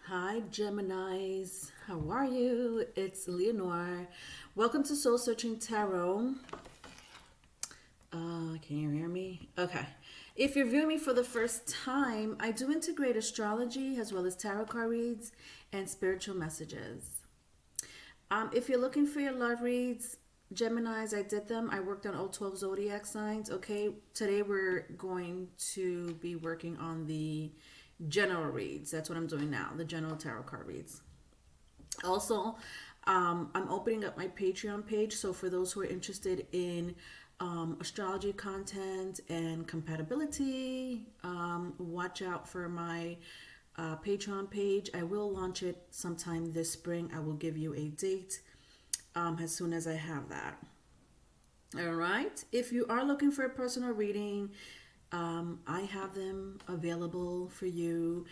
Hi, Geminis. How are you? It's Leonore. Welcome to Soul Searching Tarot. Can you hear me? Okay. If you're viewing me for the first time, I do integrate astrology as well as tarot card reads and spiritual messages. If you're looking for your love reads, Geminis, I did them. I worked on all 12 zodiac signs. Okay. Today we're going to be working on the general reads. That's what I'm doing now, the general tarot card reads. Also, I'm opening up my Patreon page. So for those who are interested in astrology content and compatibility, watch out for my Patreon page. I will launch it sometime this spring. I will give you a date as soon as I have that. All right. If you are looking for a personal reading, I have them available for you.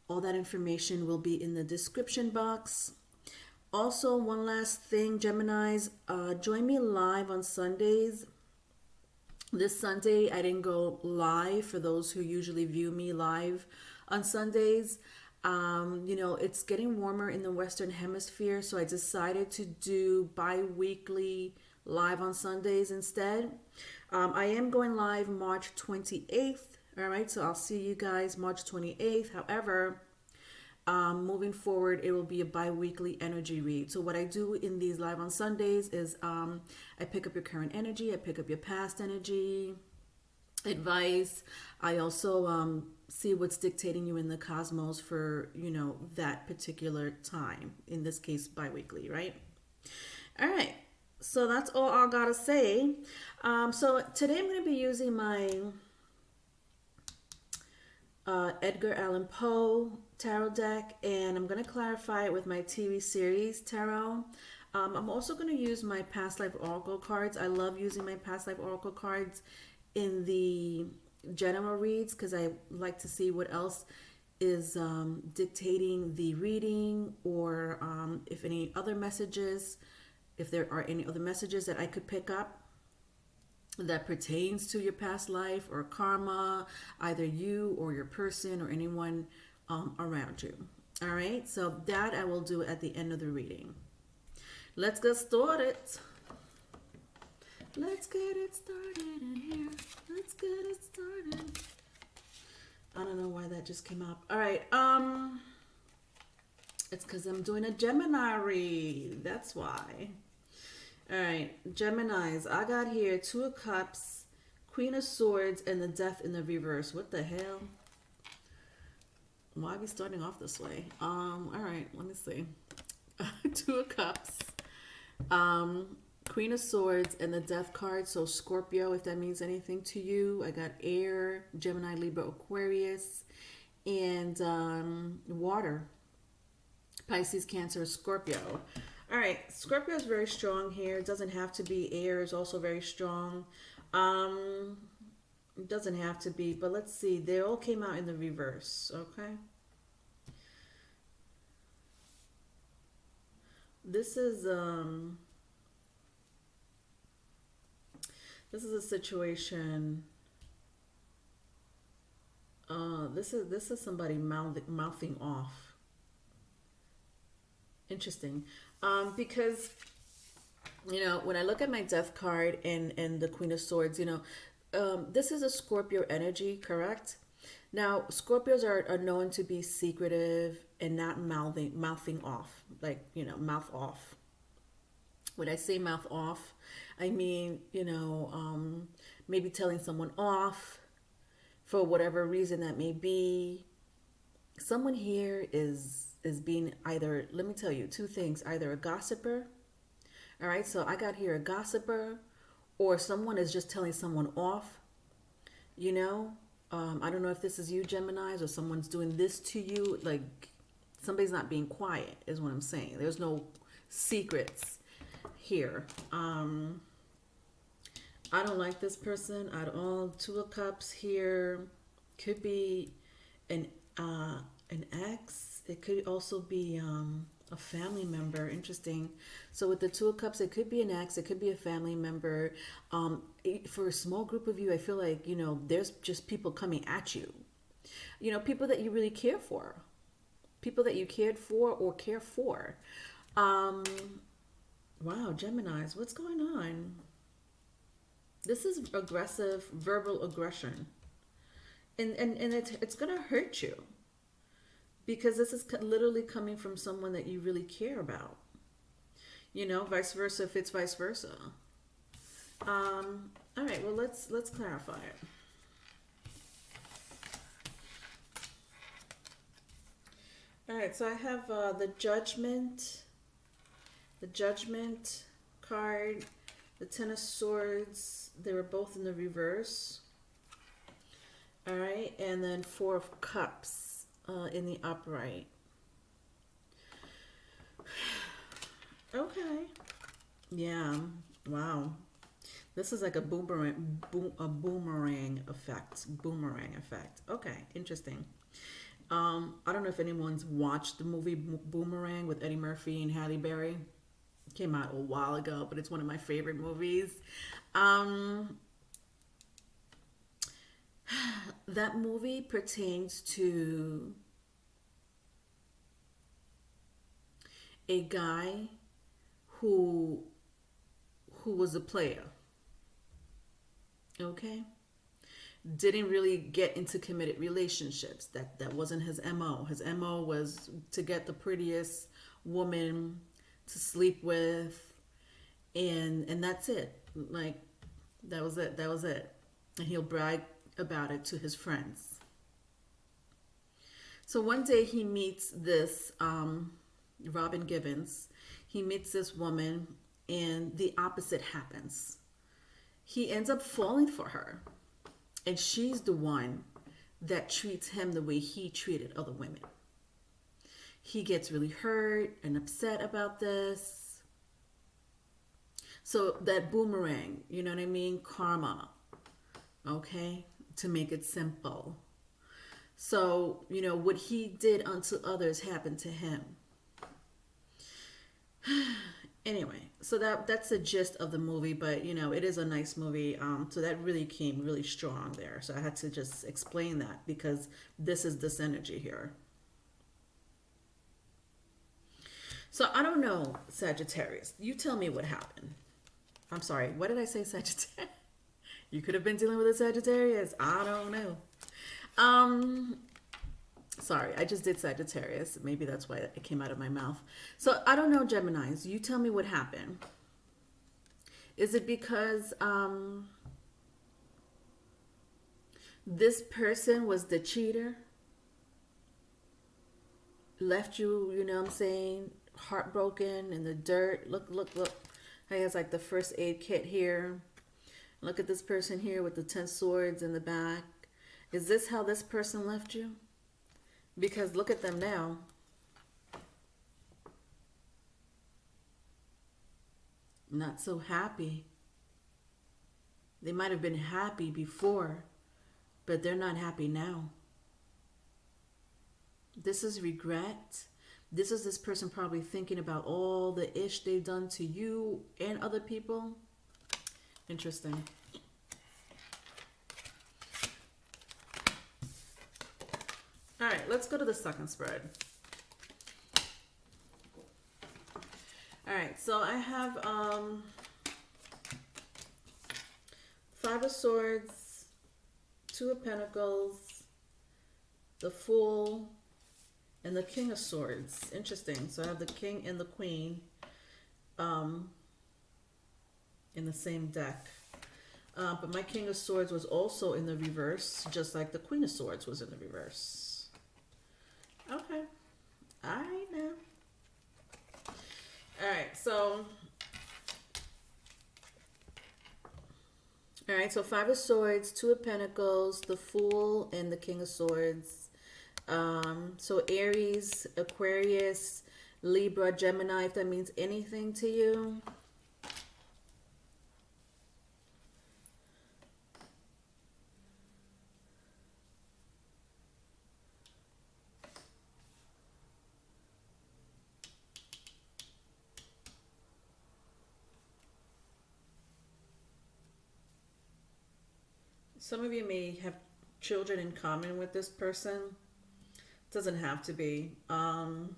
All that information will be in the description box. Also, one last thing, Geminis, join me live on Sundays. This Sunday, I didn't go live for those who usually view me live on Sundays. It's getting warmer in the Western Hemisphere, so I decided to do bi-weekly live on Sundays instead. I am going live March 28th. All right, so I'll see you guys March 28th. However, moving forward, it will be a bi-weekly energy read. So what I do in these live on Sundays is I pick up your current energy, I pick up your past energy, advice. I also see what's dictating you in the cosmos for, that particular time. In this case, bi-weekly, right? All right. So that's all I gotta say. So today I'm going to be using my Edgar Allan Poe tarot deck, and I'm going to clarify it with my TV series tarot. I'm also going to use my past life oracle cards. I love using my past life oracle cards in the general reads because I like to see what else is dictating the reading, or if any other messages, if there are any other messages that I could pick up that pertains to your past life or karma, either you or your person or anyone around you. All right, so that I will do at the end of the reading. Let's get started. Let's get it started in here. Let's get it started. I don't know why that just came up. All right, it's because I'm doing a Gemini read. That's why. All right, Geminis, I got here Two of Cups, Queen of Swords, and the Death in the reverse. What the hell? Why are we starting off this way? All right, let me see. Two of Cups, Queen of Swords, and the Death card. So Scorpio, if that means anything to you. I got Air, Gemini, Libra, Aquarius, and Water, Pisces, Cancer, Scorpio. All right, Scorpio is very strong here. It doesn't have to be. Air is also very strong. It doesn't have to be, but let's see. They all came out in the reverse, okay? This is a situation. This is somebody mouthing off. Interesting. Because when I look at my Death card and the Queen of Swords, this is a Scorpio energy, correct? Now, Scorpios are known to be secretive and not mouthing off, like, mouth off. When I say mouth off, I mean, maybe telling someone off for whatever reason that may be. Someone here is being either, let me tell you two things, either a gossiper. All right, so I got here a gossiper, or someone is just telling someone off. I don't know if this is you, Geminis, or someone's doing this to you. Like, somebody's not being quiet is what I'm saying. There's no secrets here. I don't like this person at all. Two of Cups here could be an ex. It could also be a family member. Interesting. So with the Two of Cups, it could be an ex. It could be a family member. For a small group of you, I feel like, there's just people coming at you. People that you really care for. people that you cared for or care for. Um, wow, Geminis, what's going on? This is aggressive verbal aggression. And it's going to hurt you because this is literally coming from someone that you really care about. You know, vice versa if it's vice versa. All right, well, let's clarify it. All right, so I have the Judgment card, the Ten of Swords. They were both in the reverse. All right, and then Four of Cups in the upright. Okay. Yeah. Wow. This is like a boomerang effect. Boomerang effect. Okay, interesting. I don't know if anyone's watched the movie Boomerang with Eddie Murphy and Halle Berry. It came out a while ago, but it's one of my favorite movies. That movie pertains to a guy who was a player. Okay? Didn't really get into committed relationships. That wasn't his MO. His MO was to get the prettiest woman to sleep with, and that's it. Like that was it. That was it. And he'll brag about it to his friends. So one day he meets this Robin Givens. He meets this woman, and the opposite happens. He ends up falling for her, and she's the one that treats him the way he treated other women. He gets really hurt and upset about this. So that boomerang, you know what I mean? Karma, okay? To make it simple. So, you know, what he did unto others happened to him. Anyway, so that's the gist of the movie, but you know, it is a nice movie. So that really came really strong there. So I had to just explain that because this is this energy here. So I don't know, Sagittarius. You tell me what happened. I'm sorry, what did I say, Sagittarius? You could have been dealing with a Sagittarius. I don't know. Sorry, I just did Sagittarius. Maybe that's why it came out of my mouth. So I don't know, Geminis. You tell me what happened. Is it because this person was the cheater? Left you, you know what I'm saying, heartbroken in the dirt. Look. He has like the first aid kit here. Look at this person here with the 10 swords in the back. Is this how this person left you? Because look at them now. Not so happy. They might have been happy before, but they're not happy now. This is regret. This is this person probably thinking about all the ish they've done to you and other people. Interesting. All right, let's go to the second spread. All right, so I have Five of Swords, Two of Pentacles, the Fool, and the King of Swords. Interesting. So I have the King and the Queen in the same deck. But my King of Swords was also in the reverse, just like the Queen of Swords was in the reverse. Okay. All right now. All right, so Five of Swords, Two of Pentacles, the Fool, and the King of Swords. So Aries, Aquarius, Libra, Gemini, if that means anything to you. Some of you may have children in common with this person. Doesn't have to be. Um,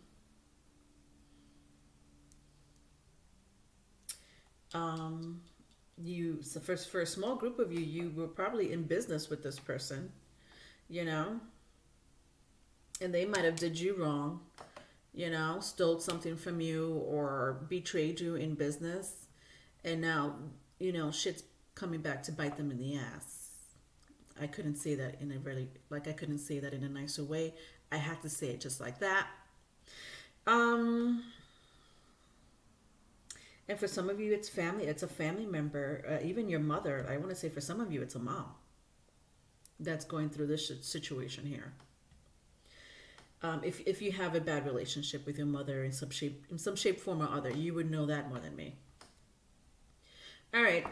you so for a small group of you, you were probably in business with this person, you know, and they might have did you wrong, stole something from you or betrayed you in business, and now shit's coming back to bite them in the ass. I couldn't say that in a really I couldn't say that in a nicer way. I had to say it just like that. Um, and for some of you, it's family. It's a family member, even your mother. I want to say for some of you, it's a mom that's going through this situation here. If you have a bad relationship with your mother in some shape, form, or other, you would know that more than me. All right.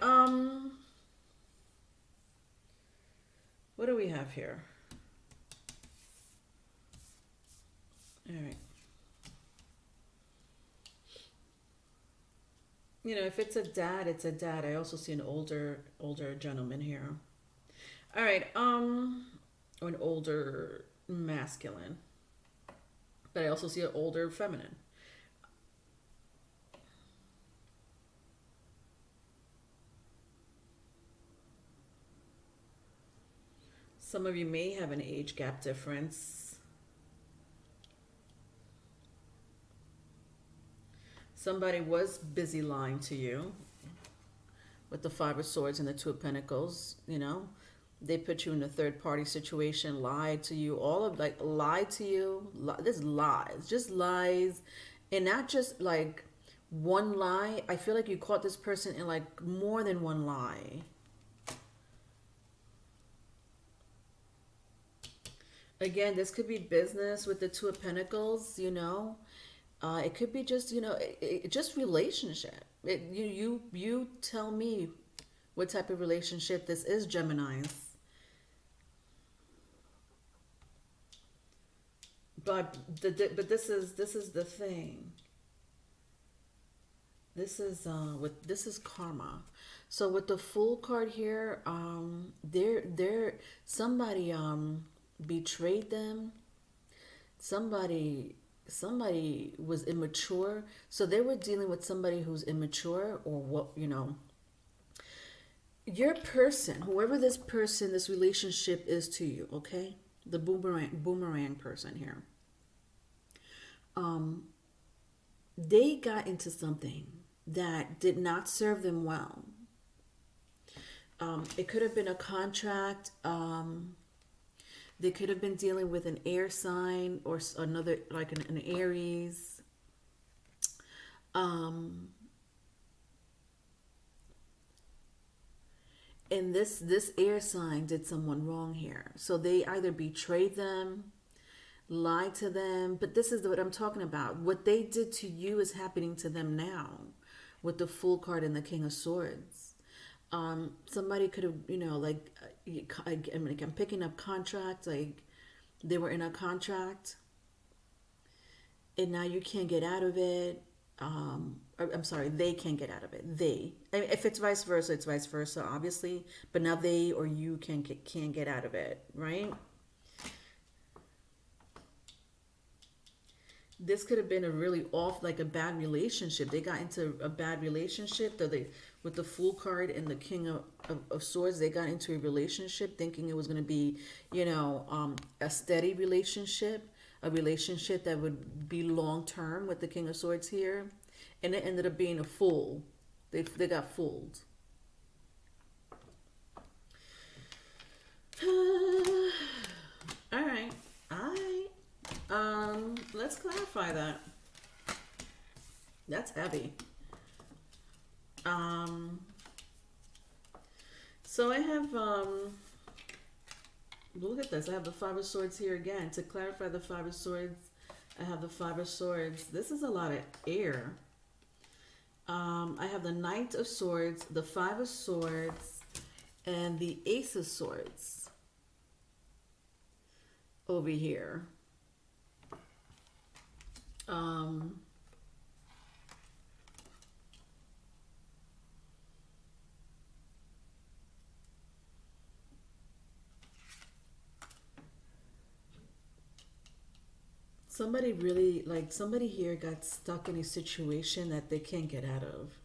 What do we have here? All right. If it's a dad, it's a dad. I also see an older gentleman here. All right. Or an older masculine, but I also see an older feminine. Some of you may have an age gap difference. Somebody was busy lying to you with the Five of Swords and the Two of Pentacles. They put you in a third party situation, lied to you, lied to you. This lies, just lies, and not just like one lie. I feel like you caught this person in like more than one lie. Again, this could be business with the Two of Pentacles. It could be just just relationship. You tell me what type of relationship this is, Geminis. But this is the thing. This is karma. So with the Fool card here, there somebody betrayed them. Somebody was immature, so they were dealing with somebody who's immature, or your person, whoever this relationship is to you, okay, the boomerang person here, they got into something that did not serve them well. It could have been a contract. They could have been dealing with an air sign or another, like an Aries. And this air sign did someone wrong here. So they either betrayed them, lied to them. But this is what I'm talking about. What they did to you is happening to them now with the Fool card and the King of Swords. Somebody could have, I'm picking up contract, like they were in a contract and now you can't get out of it. I'm sorry, they can't get out of it. If it's vice versa, it's vice versa, obviously, but now they or you can't get out of it, right? This could have been a really like a bad relationship. They got into a bad relationship. With the Fool card and the King of Swords, they got into a relationship thinking it was going to be, a steady relationship, a relationship that would be long term with the King of Swords here, and it ended up being a fool. They got fooled. All right. Let's clarify that. That's heavy. So I have, look at this. I have the Five of Swords here again. To clarify the Five of Swords, I have the Five of Swords. This is a lot of air. I have the Knight of Swords, the Five of Swords, and the Ace of Swords over here. Somebody really, like, somebody here got stuck in a situation that they can't get out of.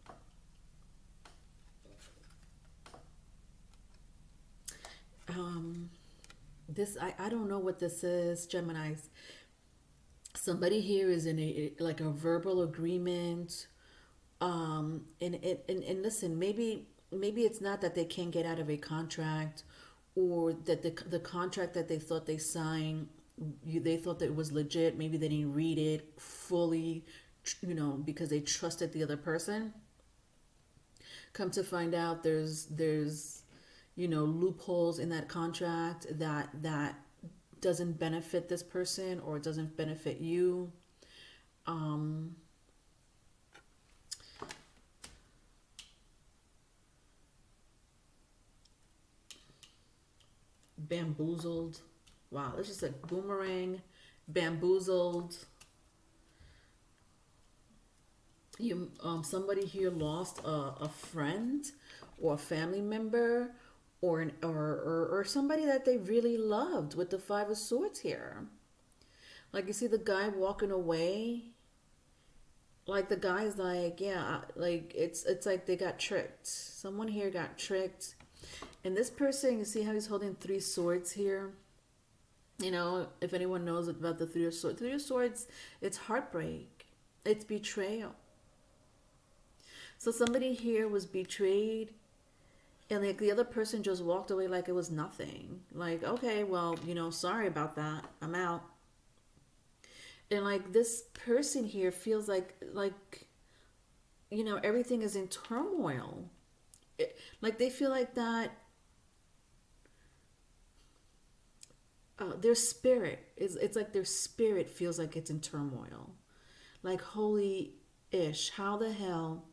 Um, I don't know what this is, Geminis. Somebody here is in a like a verbal agreement. And listen, maybe it's not that they can't get out of a contract, or that the contract that they thought they signed, they thought that it was legit. Maybe they didn't read it fully, because they trusted the other person. Come to find out, there's loopholes in that contract that doesn't benefit this person or doesn't benefit you. Um, Bamboozled. Wow, it's just like boomerang, bamboozled. Somebody here lost a friend or a family member, or somebody that they really loved, with the Five of Swords here. Like, you see the guy walking away, like the guy's like, yeah, like it's like they got tricked. Someone here got tricked. And this person, you see how he's holding three swords here? If anyone knows about the Three of Swords, it's heartbreak, it's betrayal. So somebody here was betrayed, and like the other person just walked away like it was nothing. Like, okay, well, sorry about that. I'm out. And like this person here feels like everything is in turmoil. Like they feel like that their spirit is, it's like their spirit feels like it's in turmoil. Like, holy ish, how the hell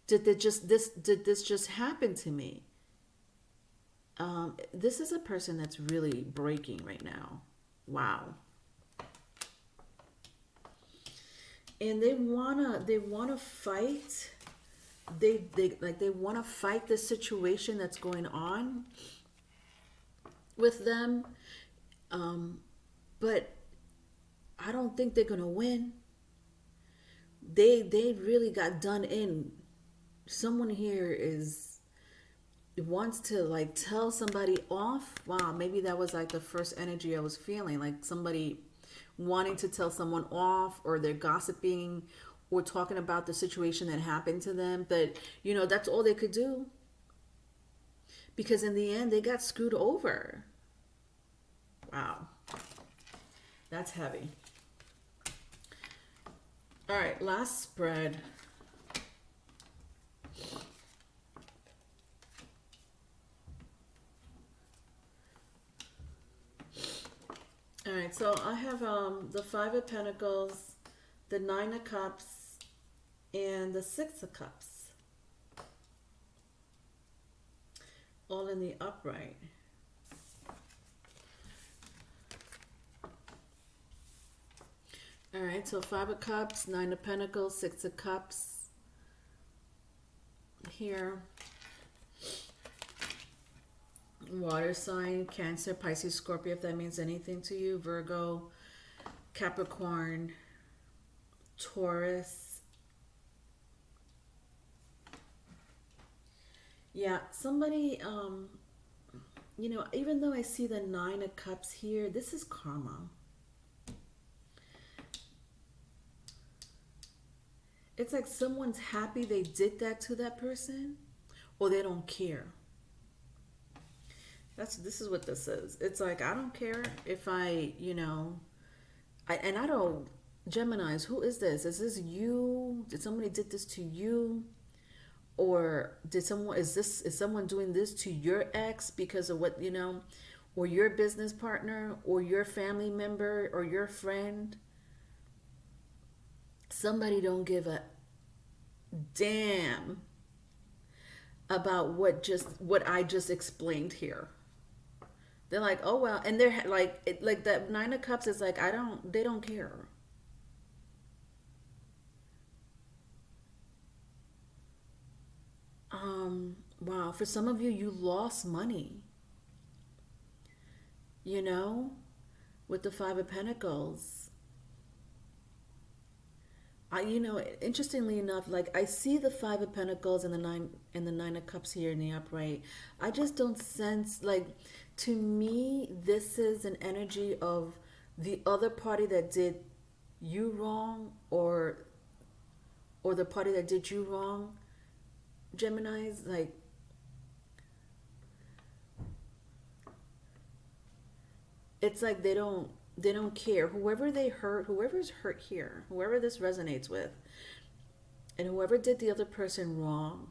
did this just happen to me? This is a person that's really breaking right now. Wow. And they wanna fight. They wanna fight the situation that's going on with them. But I don't think they're gonna win. They really got done in. Someone here wants to like tell somebody off. Wow, maybe that was like the first energy I was feeling, like somebody wanting to tell someone off, or they're gossiping or talking about the situation that happened to them. But that's all they could do, because in the end they got screwed over. Wow, that's heavy. All right, last spread. All right, so I have the Five of Pentacles, the Nine of Cups, and the Six of Cups, all in the upright. All right, so Five of Cups, Nine of Pentacles, Six of Cups here. Water sign, Cancer, Pisces, Scorpio, if that means anything to you, Virgo, Capricorn, Taurus. Yeah, somebody, even though I see the Nine of Cups here, this is karma. It's like someone's happy they did that to that person, or they don't care. This is what this is. It's like, I don't care if I don't, Geminis, who is this? Is this you? Did somebody did this to you? Or is someone doing this to your ex because of what, or your business partner, or your family member, or your friend? Somebody don't give a damn about what I just explained here. They're like, oh well, and they're like that Nine of Cups is like, they don't care. Wow, for some of you, you lost money, you know, with the Five of Pentacles. you know, interestingly enough, like I see the Five of Pentacles and the Nine of Cups here in the upright. I just don't sense, like, to me, this is an energy of the other party that did you wrong, or the party that did you wrong, Geminis. Like, it's like they don't care. Whoever they hurt, whoever's hurt here, whoever this resonates with, and whoever did the other person wrong.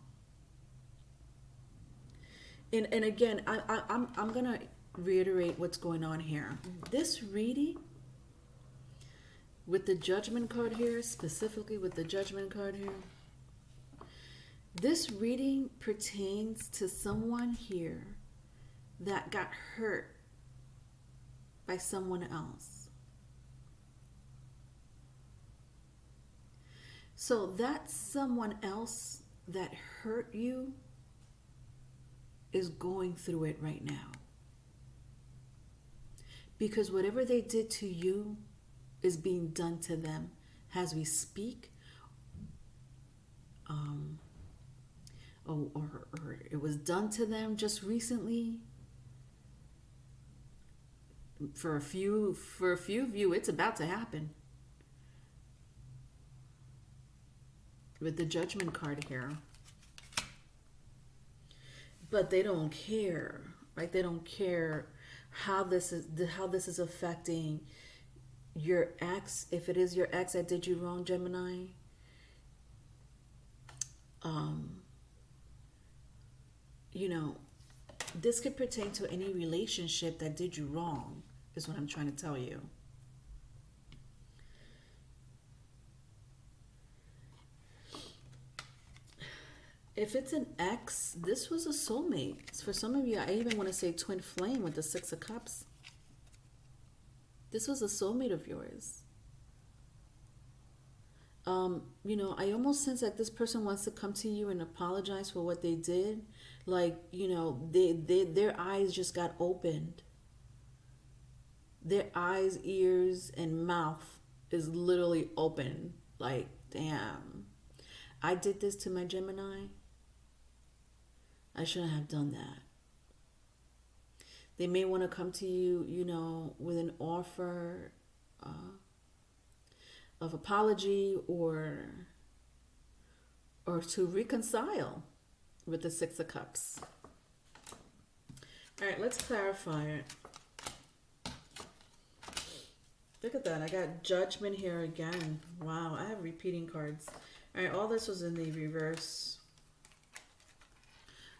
And again, I'm gonna reiterate what's going on here. This reading with the Judgment card here, specifically with the Judgment card here, this reading pertains to someone here that got hurt by someone else. So that someone else that hurt you is going through it right now. Because whatever they did to you is being done to them as we speak. Or it was done to them just recently. For a few of you, it's about to happen. With the Judgment card here. But they don't care, right? They don't care how this is affecting your ex. If it is your ex that did you wrong, Gemini, you know, this could pertain to any relationship that did you wrong, is what I'm trying to tell you. If it's an ex, this was a soulmate. For some of you, I even want to say twin flame with the Six of Cups. This was a soulmate of yours. You know, I almost sense like this person wants to come to you and apologize for what they did. Like, you know, their eyes just got opened. Their eyes, ears, and mouth is literally open. Like, damn, I did this to my Gemini. I shouldn't have done that. They may want to come to you, you know, with an offer of apology or to reconcile with the Six of Cups. All right, let's clarify it. Look at that. I got Judgment here again. Wow, I have repeating cards. All right, all this was in the reverse.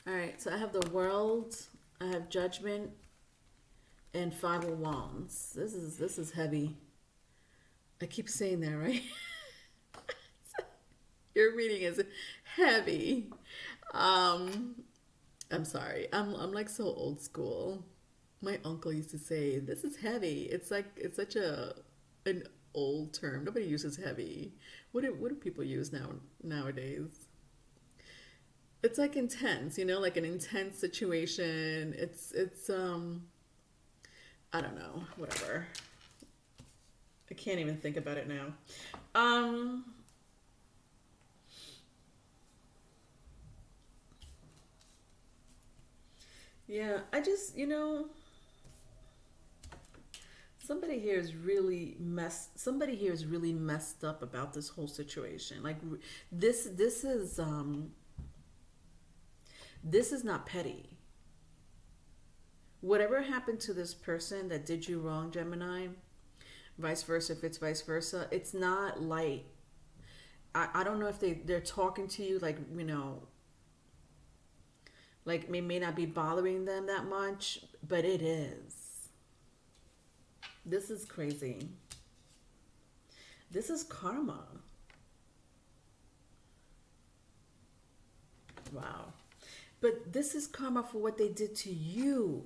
All right, so I have the World, I have Judgment, and Five of Wands. This is heavy. I keep saying that, right? Your reading is heavy. I'm sorry. I'm like so old school. My uncle used to say, "This is heavy." It's like it's such an old term. Nobody uses heavy. What do people use nowadays? It's like intense, you know, like an intense situation. It's I don't know, whatever. I can't even think about it now. Yeah, I just, you know, somebody here is really messed up about this whole situation. Like this is not petty. Whatever happened to this person that did you wrong, Gemini, vice versa, if it's vice versa, it's not light. I don't know if they're talking to you like, you know, like it may not be bothering them that much, but it is. This is crazy. This is karma. Wow. But this is karma for what they did to you.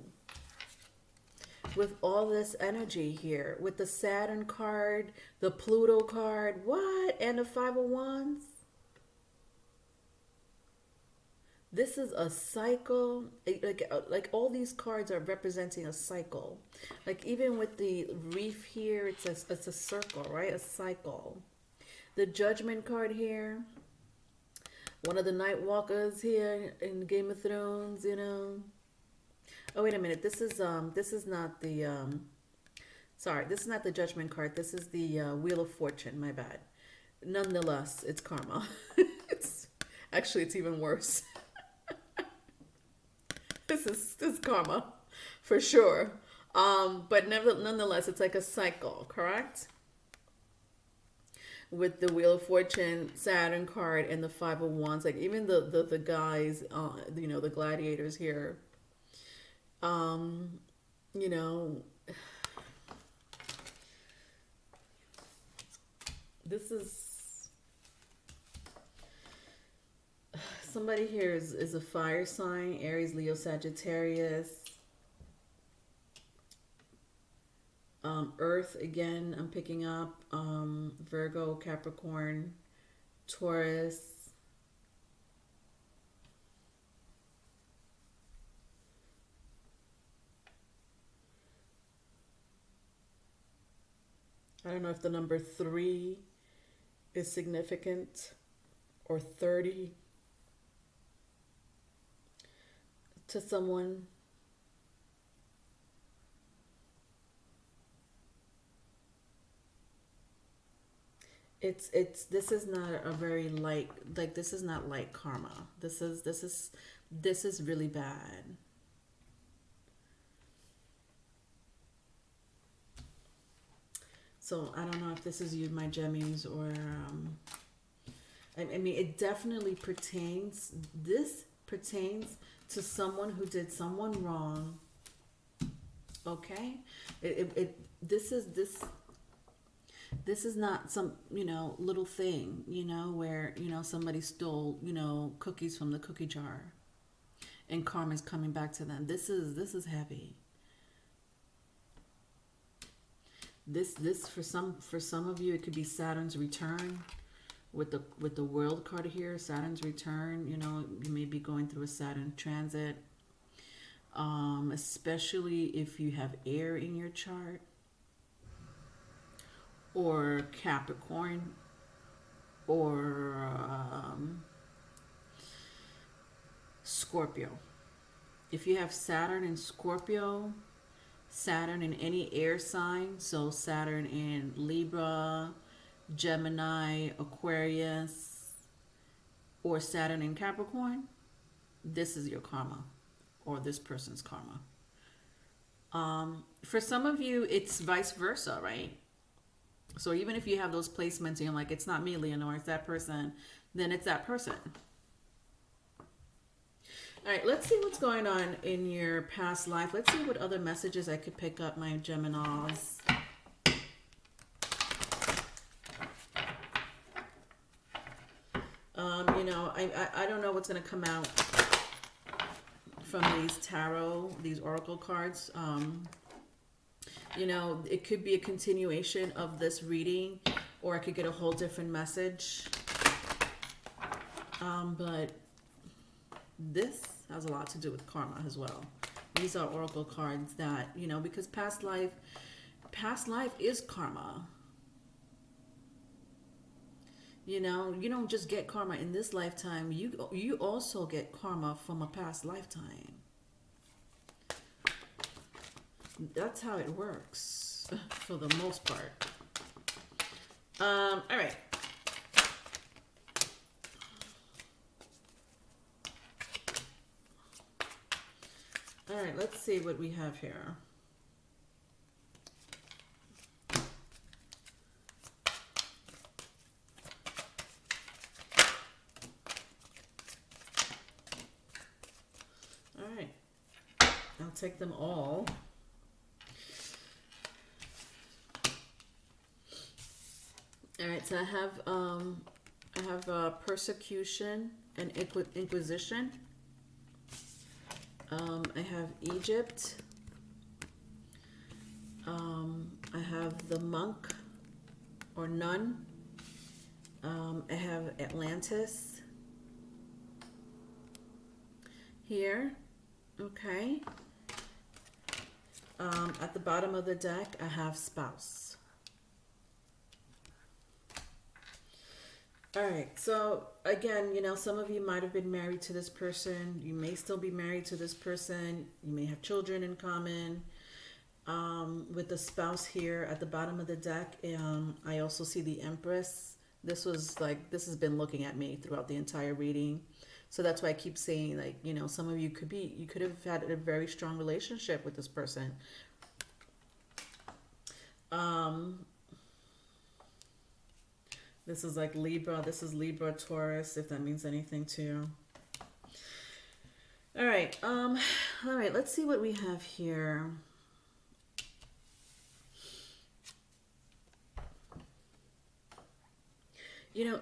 With all this energy here, with the Saturn card, the Pluto card, what? And the Five of Wands. This is a cycle. Like all these cards are representing a cycle. Like even with the reef here, it's a circle, right? A cycle. The Judgment card here. One of the Night Walkers here in Game of Thrones, you know. Oh, wait a minute. This is not the sorry, this is not the Judgment card. This is the Wheel of Fortune, my bad. Nonetheless, it's karma. It's even worse. This is karma for sure. But nonetheless, it's like a cycle, correct? With the Wheel of Fortune, Saturn card, and the Five of Wands, like even the guys, you know, the gladiators here, you know, this is somebody here is a fire sign: Aries, Leo, Sagittarius. Earth again, I'm picking up Virgo, Capricorn, Taurus. I don't know if the number 3 is significant, or 30 to someone. This is not a very light, like this is not light karma. This is really bad. So I don't know if this is you, my Gemmies, or I mean, it definitely pertains. This pertains to someone who did someone wrong. Okay, this is not some, you know, little thing, you know, where, you know, somebody stole, you know, cookies from the cookie jar and karma's coming back to them. This is heavy. This for some of you, it could be Saturn's return with the World card here. Saturn's return, you know, you may be going through a Saturn transit, especially if you have air in your chart, or Capricorn, or Scorpio. If you have Saturn in Scorpio, Saturn in any air sign, so Saturn in Libra, Gemini, Aquarius, or Saturn in Capricorn, this is your karma, or this person's karma. For some of you, it's vice versa, right? So even if you have those placements and you're like, it's not me, Leonore, it's that person, then it's that person. All right, let's see what's going on in your past life. Let's see what other messages I could pick up, my Geminis. You know, I don't know what's going to come out from these tarot, these oracle cards. You know, it could be a continuation of this reading, or I could get a whole different message. But this has a lot to do with karma as well. These are oracle cards that, you know, because past life is karma. You know, you don't just get karma in this lifetime. You also get karma from a past lifetime. That's how it works for the most part. All right. All right, let's see what we have here. All right, I'll take them all. All right, so I have persecution and inquisition. I have Egypt. I have the monk or nun. I have Atlantis here. Okay. At the bottom of the deck, I have spouse. All right. So again, some of you might have been married to this person. You may still be married to this person. You may have children in common. With the spouse here at the bottom of the deck, I also see the Empress. This has been looking at me throughout the entire reading. So that's why I keep saying, like, some of you you could have had a very strong relationship with this person. Um, this is like Libra. This is Libra, Taurus, if that means anything to you. All right. All right. Let's see what we have here.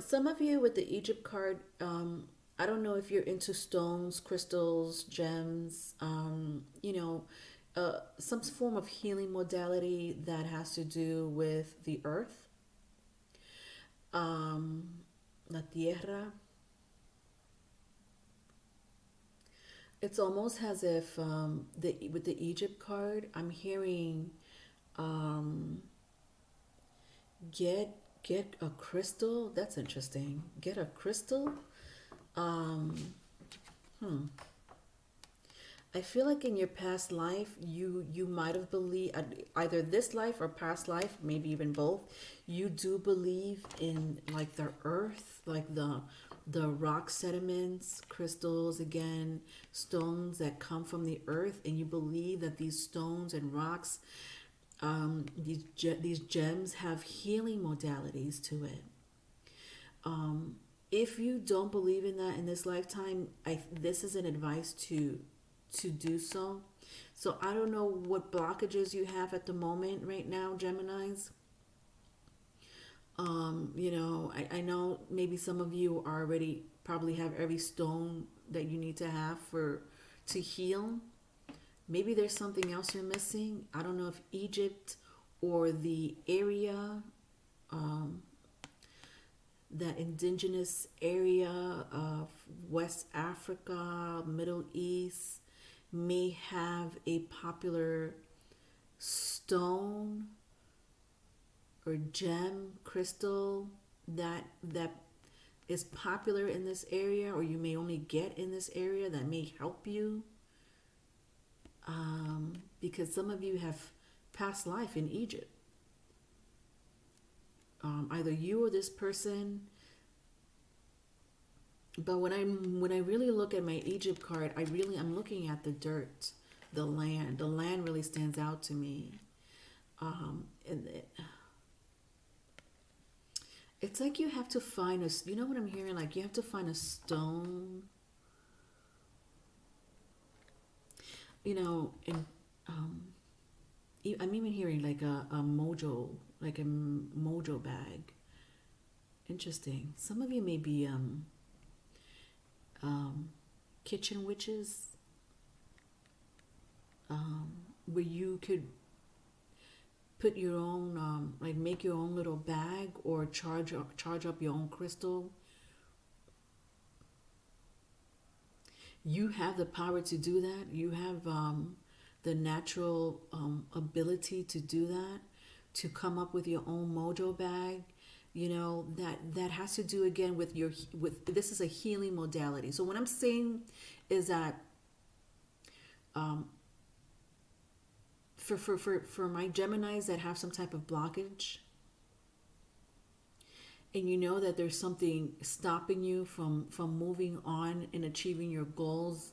Some of you with the Egypt card, I don't know if you're into stones, crystals, gems, some form of healing modality that has to do with the earth, la tierra. It's almost as if with the Egypt card, I'm hearing um, get get a crystal. That's interesting. Get a crystal. Um, hmm. I feel like in your past life, you might have believed either this life or past life, maybe even both. You do believe in like the earth, like the rock sediments, crystals, again, stones that come from the earth, and you believe that these stones and rocks, these gems have healing modalities to it. If you don't believe in that in this lifetime, this is an advice to do so. So I don't know what blockages you have at the moment right now, Geminis. I know maybe some of you already probably have every stone that you need to have for to heal. Maybe there's something else you're missing. I don't know if Egypt or the area, um, that indigenous area of West Africa, Middle East, may have a popular stone or gem crystal that is popular in this area, or you may only get in this area, that may help you, because some of you have past life in Egypt. Either you or this person. But when I really look at my Egypt card, I'm looking at the dirt, the land. The land really stands out to me. And it's like you have to find you know what I'm hearing? Like you have to find a stone, and I'm even hearing like a mojo, like a mojo bag. Interesting. Some of you may be um, kitchen witches, where you could put your own, like make your own little bag or charge up your own crystal. You have the power to do that. You have the natural ability to do that, to come up with your own mojo bag. That has to do again with this is a healing modality. So what I'm saying is that for my Geminis that have some type of blockage, and you know that there's something stopping you from moving on and achieving your goals,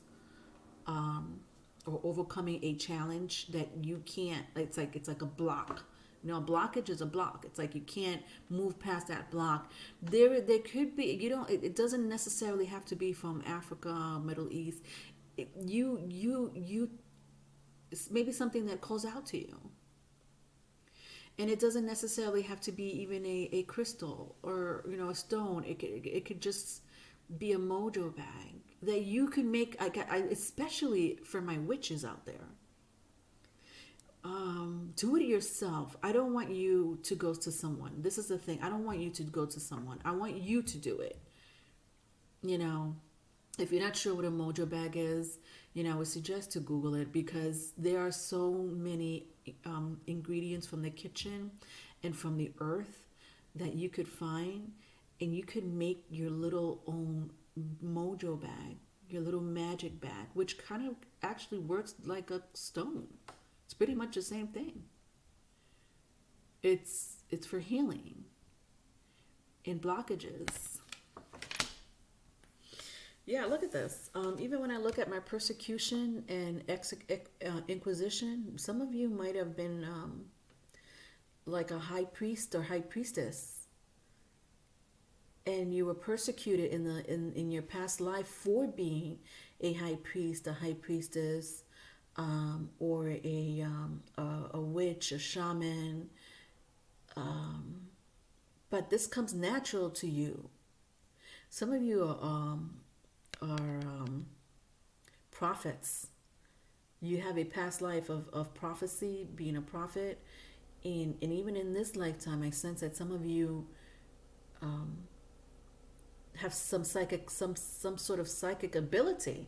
or overcoming a challenge that you can't, it's like a block. A blockage is a block. It's like you can't move past that block. There could be, it doesn't necessarily have to be from Africa, Middle East. It's maybe something that calls out to you. And it doesn't necessarily have to be even a crystal or a stone. It could just be a mojo bag that you can make. Especially for my witches out there, do it yourself. I don't want you to go to someone. This is the thing. I don't want you to go to someone. I want you to do it. If you're not sure what a mojo bag is, I would suggest to Google it, because there are so many ingredients from the kitchen and from the earth that you could find. and you can make your little own mojo bag, your little magic bag, which kind of actually works like a stone. It's pretty much the same thing. It's for healing and blockages. Yeah, look at this. Even when I look at my persecution and inquisition, some of you might have been like a high priest or high priestess, and you were persecuted in your past life for being a high priest, a high priestess, or a witch, a shaman. But this comes natural to you. Some of you are prophets. You have a past life of prophecy, being a prophet. And even in this lifetime, I sense that some of you have some sort of psychic ability.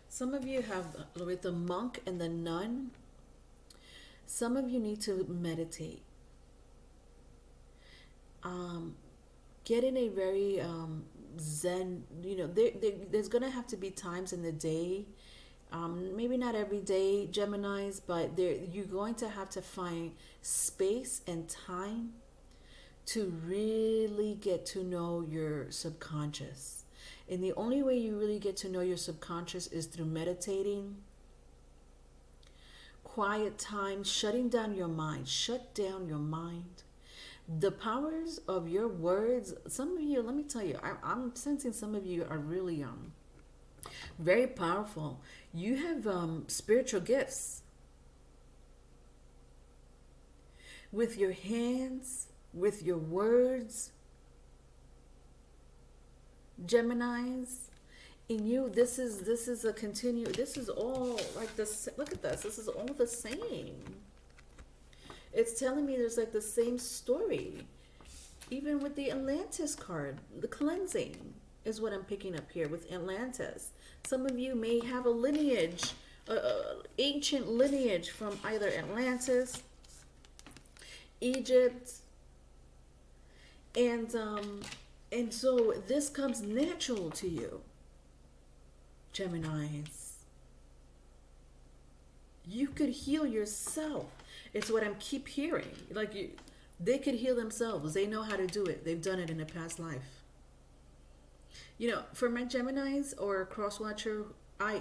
Some of you have, with the monk and the nun, some of you need to meditate. Get in a very zen, there's going to have to be times in the day, maybe not every day, Geminis, but you're going to have to find space and time to really get to know your subconscious. And the only way you really get to know your subconscious is through meditating, quiet time, shutting down your mind. Shut down your mind. The powers of your words, some of you, let me tell you, I'm sensing some of you are really very powerful. You have spiritual gifts. With your hands, with your words, Geminis, in you, this is a continue. This is all like this. Look at this. This is all the same. It's telling me there's like the same story. Even with the Atlantis card, the cleansing is what I'm picking up here with Atlantis. Some of you may have a lineage, ancient lineage from either Atlantis, Egypt, and so this comes natural to you, Geminis. You could heal yourself. It's what I'm keep hearing. They could heal themselves. They know how to do it. They've done it in a past life. For my Geminis or a cross watcher, I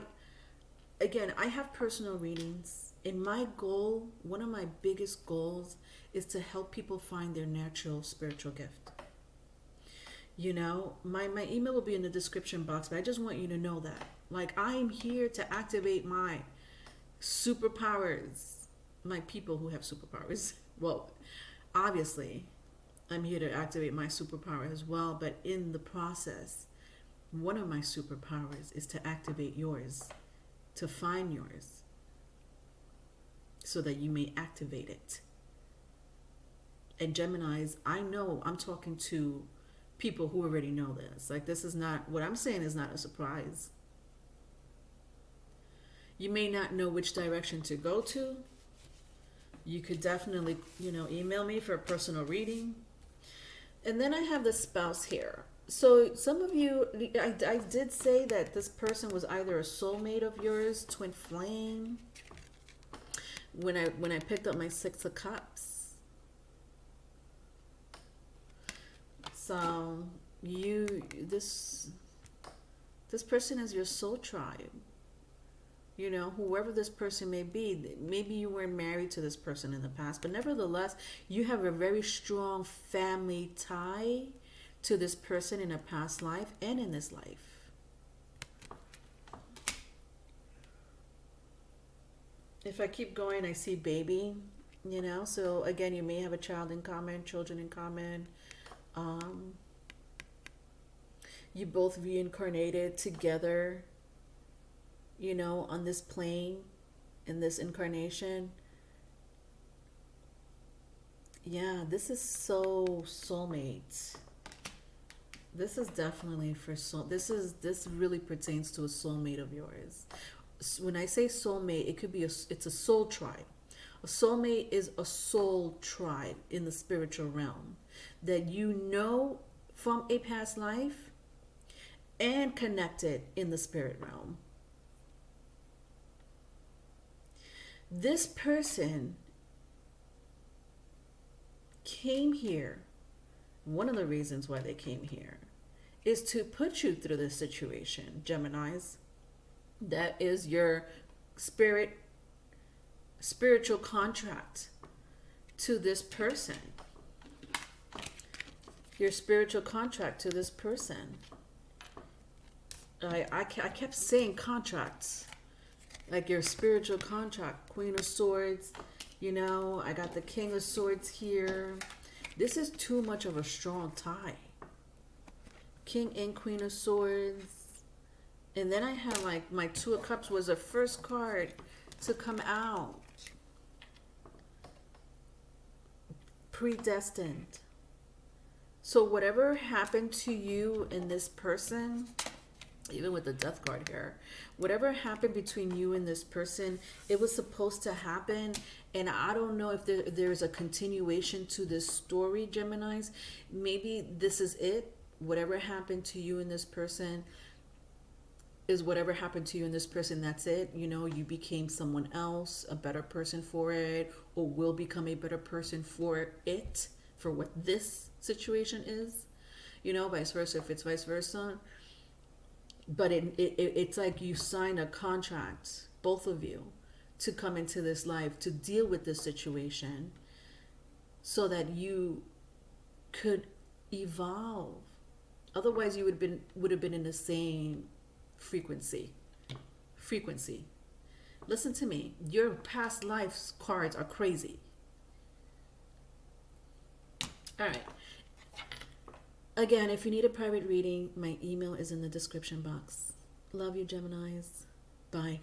have personal readings. And my goal, one of my biggest goals, is to help people find their natural spiritual gift. My email will be in the description box, but I just want you to know that. I'm here to activate my superpowers. My people who have superpowers. Well, obviously, I'm here to activate my superpower as well, but in the process, one of my superpowers is to activate yours, to find yours, so that you may activate it. And Geminis, I know I'm talking to people who already know this. This is not, what I'm saying is not a surprise. You may not know which direction to go to. You could definitely, email me for a personal reading. And then I have the spouse here. So some of you, I did say that this person was either a soulmate of yours, twin flame. When I picked up my Six of Cups. So this person is your soul tribe. Whoever this person may be, maybe you weren't married to this person in the past, but nevertheless, you have a very strong family tie to this person in a past life and in this life. If I keep going, I see baby, so again, you may have a child in common, children in common. You both reincarnated together, on this plane, in this incarnation. Yeah, this is so soulmate. This is definitely for soul. This really pertains to a soulmate of yours. when I say soulmate, it could be it's a soul tribe. A soulmate is a soul tribe in the spiritual realm that you know from a past life and connected in the spirit realm. This person came here. One of the reasons why they came here is to put you through this situation, Geminis. That is your spiritual contract to this person. Your spiritual contract to this person. I kept saying contracts. Like your spiritual contract. Queen of Swords. You know, I got the King of Swords here. This is too much of a strong tie. King and Queen of Swords. And then I had like my Two of Cups was the first card to come out. Predestined. So whatever happened to you and this person, even with the Death card here, whatever happened between you and this person, it was supposed to happen. And I don't know if there's a continuation to this story, Geminis. Maybe this is it. Whatever happened to you and this person is whatever happened to you and this person, that's it. You know, you became someone else, a better person for it, or will become a better person for it, for what this situation is. You know, vice versa, if it's vice versa. But it's like you sign a contract, both of you, to come into this life, to deal with this situation so that you could evolve. Otherwise, you would have been in the same frequency. Listen to me. Your past lives cards are crazy. All right. Again, if you need a private reading, my email is in the description box. Love you, Geminis. Bye.